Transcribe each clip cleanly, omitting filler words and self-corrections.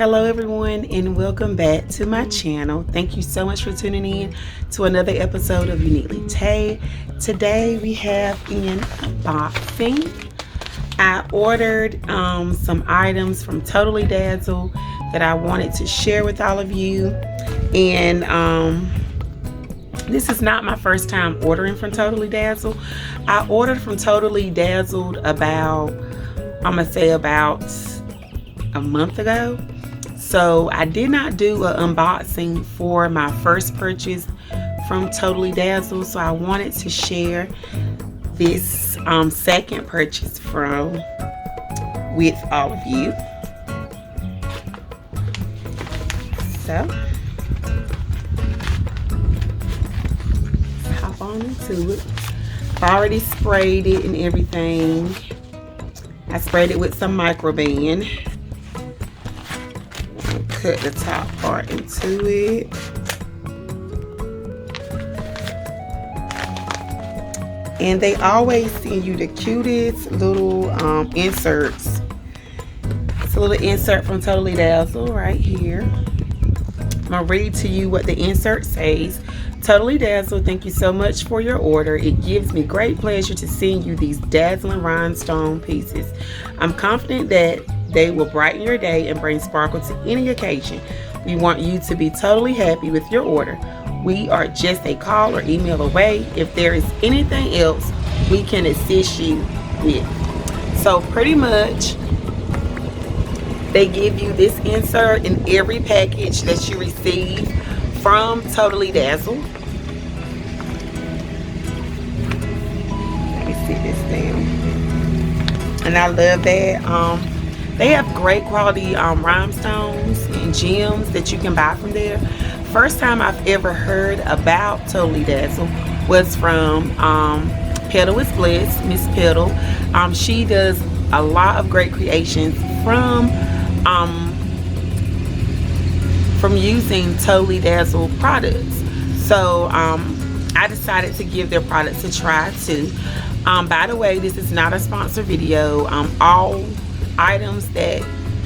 Hello everyone, and welcome back to my channel. Thank you so much for tuning in to another episode of Uneatly. Today we have an unboxing. I ordered some items from Totally Dazzled that I wanted to share with all of you, and this is not my first time ordering from Totally Dazzled. I ordered from Totally Dazzled about a month ago. So I did not do an unboxing for my first purchase from Totally Dazzled. So I wanted to share this second purchase with all of you. So let's hop on into it. I've already sprayed it and everything. I sprayed it with some microban. Cut the top part into it. And they always send you the cutest little inserts. It's a little insert from Totally Dazzled right here. I'm gonna read to you what the insert says. Totally Dazzled, thank you so much for your order. It gives me great pleasure to send you these dazzling rhinestone pieces. I'm confident that they will brighten your day and bring sparkle to any occasion. We want you to be totally happy with your order. We are just a call or email away. If there is anything else we can assist you with. So pretty much they give you this insert in every package that you receive from Totally Dazzled. Let me sit this down. And I love that. They have great quality rhinestones and gems that you can buy from there. First time I've ever heard about Totally Dazzled was from Petal is Bliss, Miss Petal. She does a lot of great creations from using Totally Dazzled products. So I decided to give their products a try too. By the way, this is not a sponsored video. All items that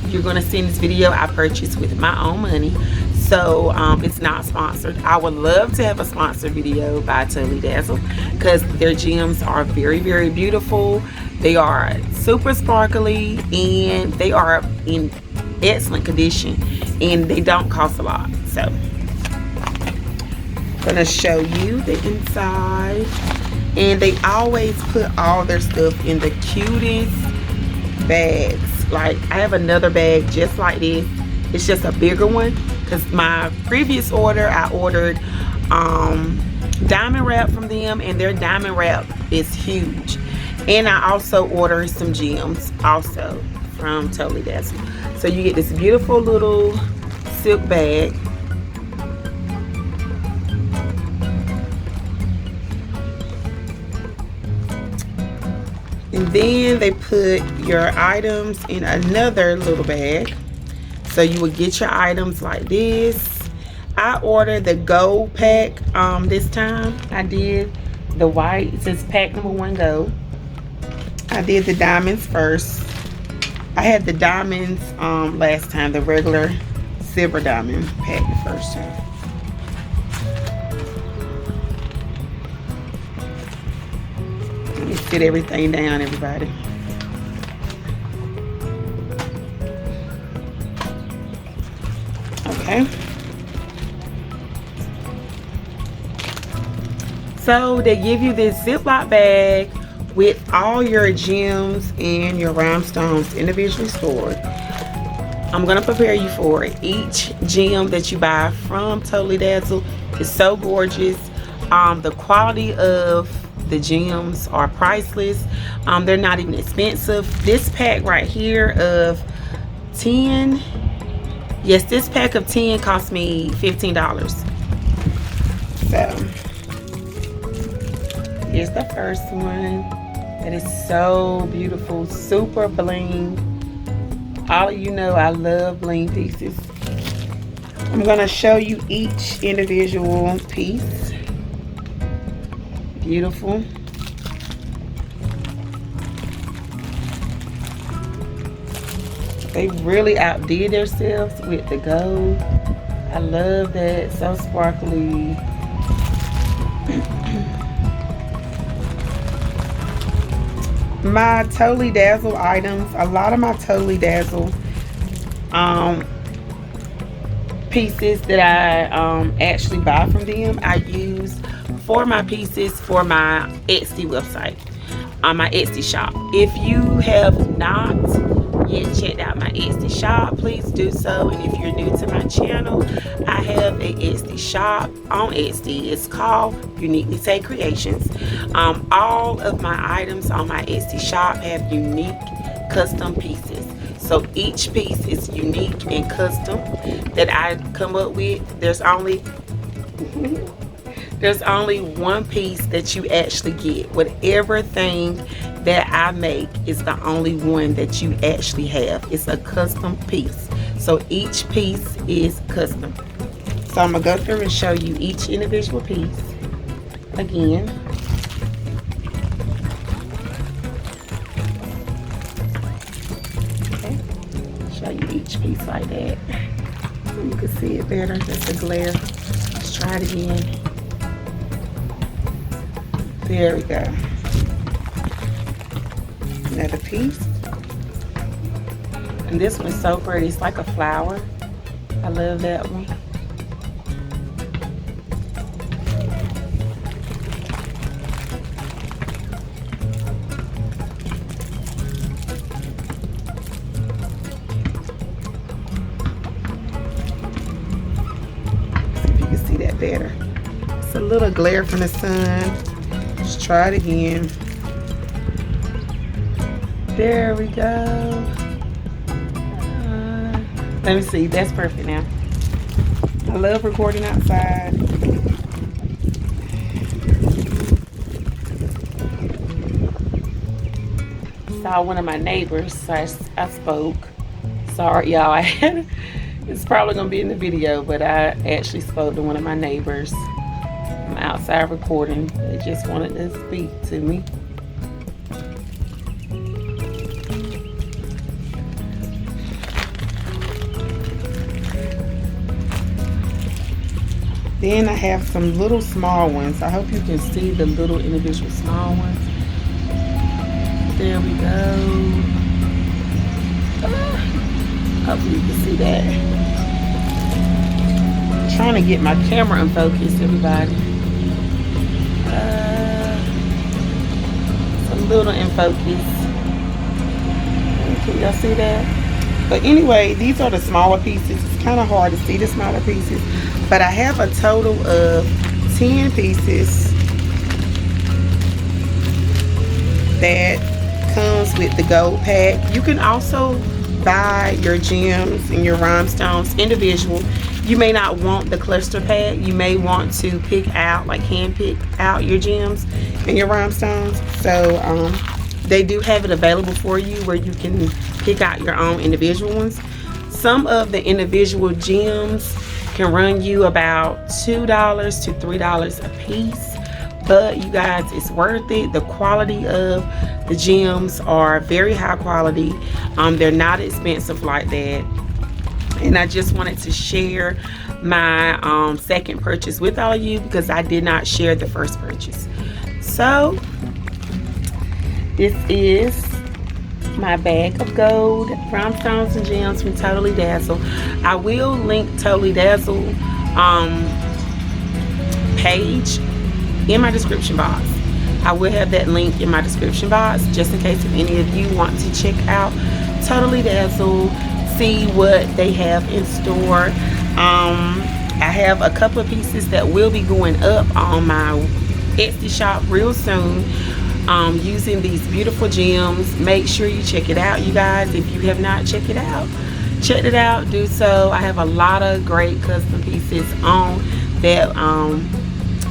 you're going to see in this video I purchased with my own money, so it's not sponsored. I would love to have a sponsored video by Totally Dazzled because their gems are very, very beautiful. They are super sparkly and they are in excellent condition, and they don't cost a lot. So I'm going to show you the inside, and they always put all their stuff in the cutest bags. Like I have another bag just like this. It's just a bigger one because my previous order I ordered diamond wrap from them, and their diamond wrap is huge. And I also ordered some gems also from Totally Dazzled. So you get this beautiful little silk bag. And then they put your items in another little bag. So you would get your items like this. I ordered the gold pack this time. I did the white. It says pack number 1 gold. I did the diamonds first. I had the diamonds last time, the regular silver diamond pack the first time. Let me sit everything down, everybody. Okay. So they give you this Ziploc bag with all your gems and your rhinestones individually stored. I'm gonna prepare you for it. Each gem that you buy from Totally Dazzled is so gorgeous. The quality of the gems are priceless. They're not even expensive. This pack right here of 10, yes, this pack of 10 cost me $15. So here's the first one. That is so beautiful, super bling. All of you know I love bling pieces. I'm gonna show you each individual piece. Beautiful. They really outdid themselves with the gold. I love that. So sparkly. My Totally Dazzled items, a lot of my Totally Dazzled pieces that I actually buy from them, I use for my pieces for my Etsy website, on my Etsy shop. If you have not yet checked out my Etsy shop, please do so. And if you're new to my channel, I have a Etsy shop on Etsy. It's called Uneatly Creations. All of my items on my Etsy shop have unique custom pieces. So each piece is unique and custom that I come up with. There's only one piece that you actually get. Whatever thing that I make is the only one that you actually have. It's a custom piece. So each piece is custom. So I'm gonna go through and show you each individual piece again. Okay, show you each piece like that. So you can see it better. That's the glare. Let's try it again. There we go. Another piece. And this one's so pretty. It's like a flower. I love that one. See if you can see that better. It's a little glare from the sun. Let's try it again. There we go. Let me see. That's perfect now. I love recording outside. Saw one of my neighbors, so I spoke. Sorry, y'all. It's probably going to be in the video, but I actually spoke to one of my neighbors. I'm outside recording. They just wanted to speak to me. Then I have some little small ones. I hope you can see the little individual small ones. There we go. Hopefully you can see that. I'm trying to get my camera in focus, everybody. It's a little in focus. Can y'all see that? But anyway, these are the smaller pieces. It's kind of hard to see the smaller pieces. But I have a total of 10 pieces that comes with the gold pack. You can also buy your gems and your rhinestones individual. You may not want the cluster pack. You may want to pick out, like hand pick out your gems and your rhinestones. So they do have it available for you where you can pick out your own individual ones. Some of the individual gems can run you about $2 to $3 a piece, but you guys, it's worth it. The quality of the gems are very high quality. They're not expensive like that. And I just wanted to share my second purchase with all of you because I did not share the first purchase. So this is my bag of gold rhinestones and gems from Totally Dazzled. I will link Totally Dazzled page in my description box. I will have that link in my description box just in case if any of you want to check out Totally Dazzled, see what they have in store. I have a couple of pieces that will be going up on my Etsy shop real soon. Using these beautiful gems. Make sure you check it out, you guys. If you have not checked it out, do so. I have a lot of great custom pieces on that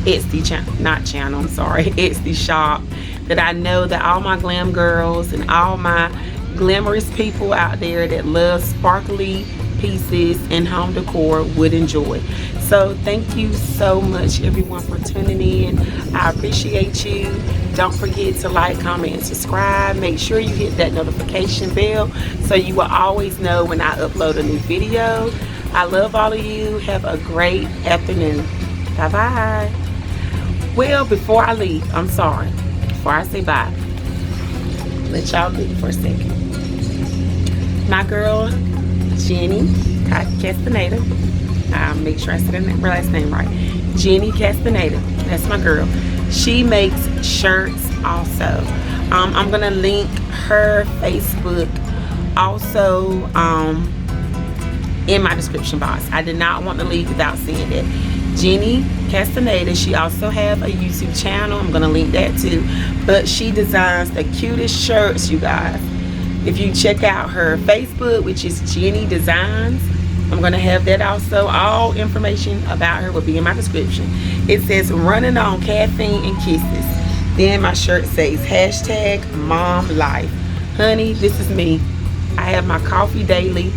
Etsy Etsy shop that I know that all my glam girls and all my glamorous people out there that love sparkly pieces and home decor would enjoy. So thank you so much everyone for tuning in. I appreciate you. Don't forget to like, comment, and subscribe. Make sure you hit that notification bell so you will always know when I upload a new video. I love all of you. Have a great afternoon. Bye bye. Well, before I leave, I'm sorry. Before I say bye, let y'all leave for a second. My girl, Jenni Castaneda. I'll make sure I said her last name right. Jenni Castaneda. That's my girl. She makes shirts also. I'm gonna link her Facebook also in my description box. I did not want to leave without seeing it. Jenni Castaneda, she also have a YouTube channel. I'm gonna link that too. But she designs the cutest shirts, you guys. If you check out her Facebook, which is Jenni Designs, I'm gonna have that also. All information about her will be in my description. It says running on caffeine and kisses. Then my shirt says hashtag mom life. Honey, this is me. I have my coffee daily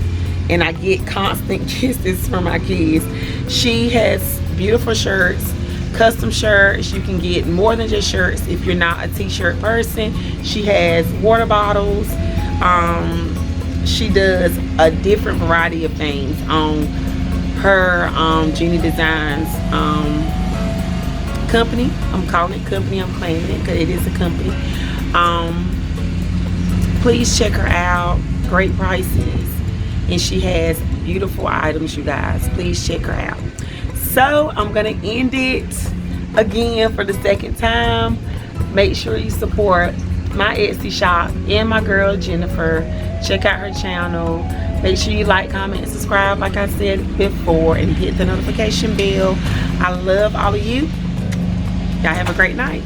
and I get constant kisses from my kids. She has beautiful shirts, custom shirts. You can get more than just shirts if you're not a t-shirt person. She has water bottles. She does a different variety of things on her Jenni Designs company. I'm calling it company, I'm claiming it because it is a company. Please check her out. Great prices. And she has beautiful items, you guys. Please check her out. So I'm gonna end it again for the second time. Make sure you support my Etsy shop and my girl Jennifer. Check out her channel. Make sure you like, comment, and subscribe like I said before, and hit the notification bell. I love all of you. Y'all have a great night.